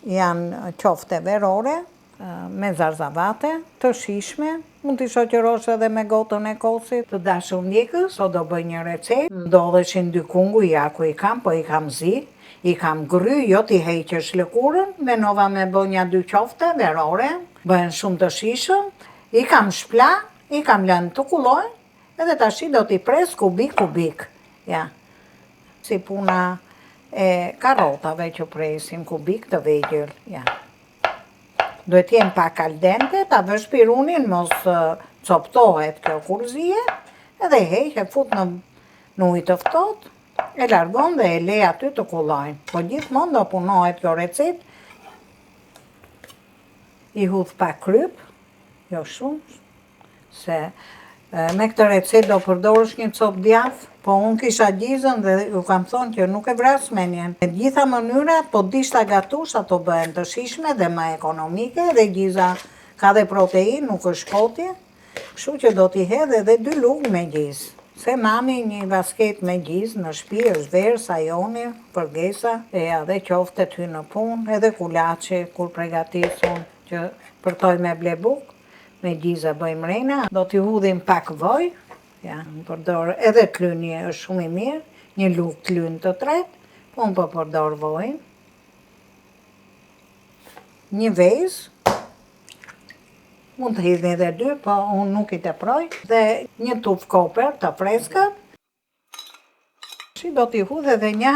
janë qofte verore, me zarzavate, të shishme, mund t'i shoqërosh edhe me gotën e kosit. Të dashur ndjekës, sot do bëj një recetë. Ndodheshin 2 kunguj, ja ku i kam, po i kam zi, i kam gry, jo t'i heqësh lëkurën, menova me bë një 2 qofte verore, bëhen shumë të shishëm, i kam shpla, i kam lënë të kullojnë, edhe tashi do t'i pres kubik, ja. Si puna e karrotave që presim kubik të vegjël, ja. Duhet jenë pak al dente, ta vësh pirunin, mos coptohet kjo kur zihet, edhe heq e fut në ujë të ftohtë, e largon dhe e le aty të kullojnë. Po gjithmonë do punohet kjo recetë. I hudh pak kryp, jo shumë, se me këtë recetë do përdorësh një copë djath, po unë kisha gjizën dhe ju kam thonë që nuk e vras menjen. Me gjitha mënyrat, po dishta gatush, ato bëhen të shishme dhe më ekonomike, dhe gjiza ka dhe protein, nuk është kotje, kështu që do t'i hedh edhe 2 lugë me gjizë. Se mami një basket me gjizë në shtëpi është verë, sajoni, përgesa, e edhe qofte ty në punë, edhe kulaçi kur përgatisun që përtoj me ble bukë. Me gjizë bëjmë rejna, do t'i hudhim pak voj, ja, përdor edhe t'lyni është shumë i mirë, një lugë t'lyn të tretë, po unë po përdor vojin. Një vezë, mund të hidhni edhe 2, po unë nuk i teproj, dhe një tupë koper të freskët. Do t'i hudh edhe një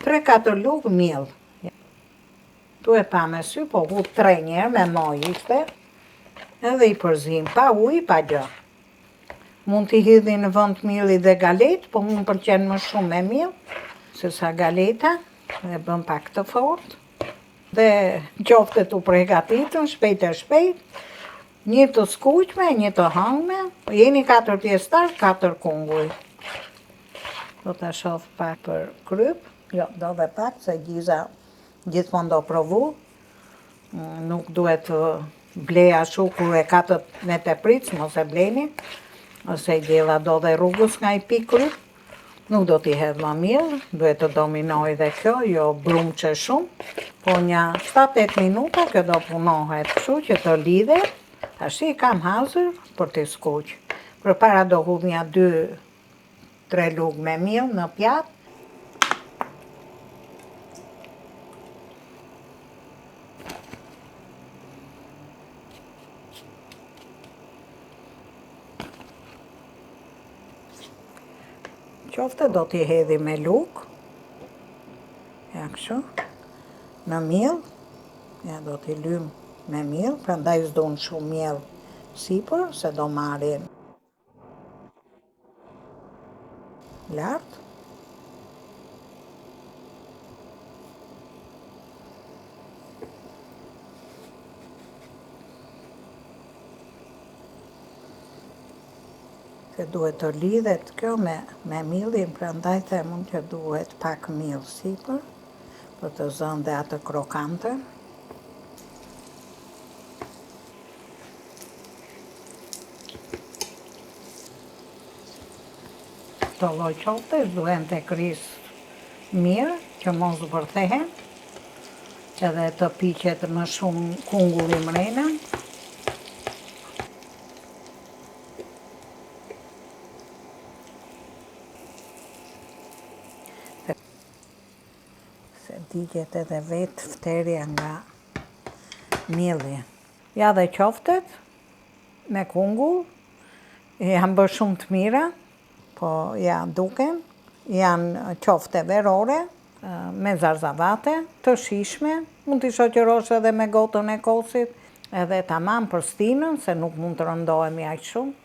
3-4 lugë miell. Tu e pa me sy, po hudh 3 njerë me moj ishte. Edhe i përzim, pa ujë, pa gjë. Mund t'i hidhi në vend mielli dhe galet, po më pëlqen më shumë me miell, se sa galeta, e bën pak të fortë. Dhe qoftet u përgatitën, shpejt e shpejt, një të skuqme, një të hëngme, jeni 4 pjesëtar, 4 kunguj. Do t'a shoh pak për kryp, jo, do dhe pak, se gjiza gjithmonë do provu, nuk duhet blej ashtu kur e katët me tepric, mos e bleni, ose i djela do dhe rrugës nga i pi kryp, nuk do t'i hedh më mirë, duhet të dominoj dhe kjo, jo brumqe shumë, po një 7-8 minuta kjo do punohet, kështu që të lidhet, tashi i kam hazër për t'i skuq. Përpara do hudh një 2-3 lugë me miell në pjatë. Qofte do t'i hedhi me lukë, ja kështu, në miell, ja do t'i lym me miell, prandaj s'dun shumë miell sipër, se do marrin lart. Se duhet të lidhet kjo me miellin, prandaj them unë që duhet pak miell sipër, për të zënë dhe atë krokante. Këto lloj qofte duhen të krisë mirë, që mos vërthehen, edhe të piqet më shumë kungulli mrena. Se digjet edhe vetë fterja nga mielli. Ja dhe qoftet me kungull, janë bërë shumë të mira, po ja duken, janë qofte verore, me zarzavate, të shishme, mund t'i shoqërosh edhe me gotën e kosit, edhe tamam për stinën, se nuk mund të rëndohemi aq shumë.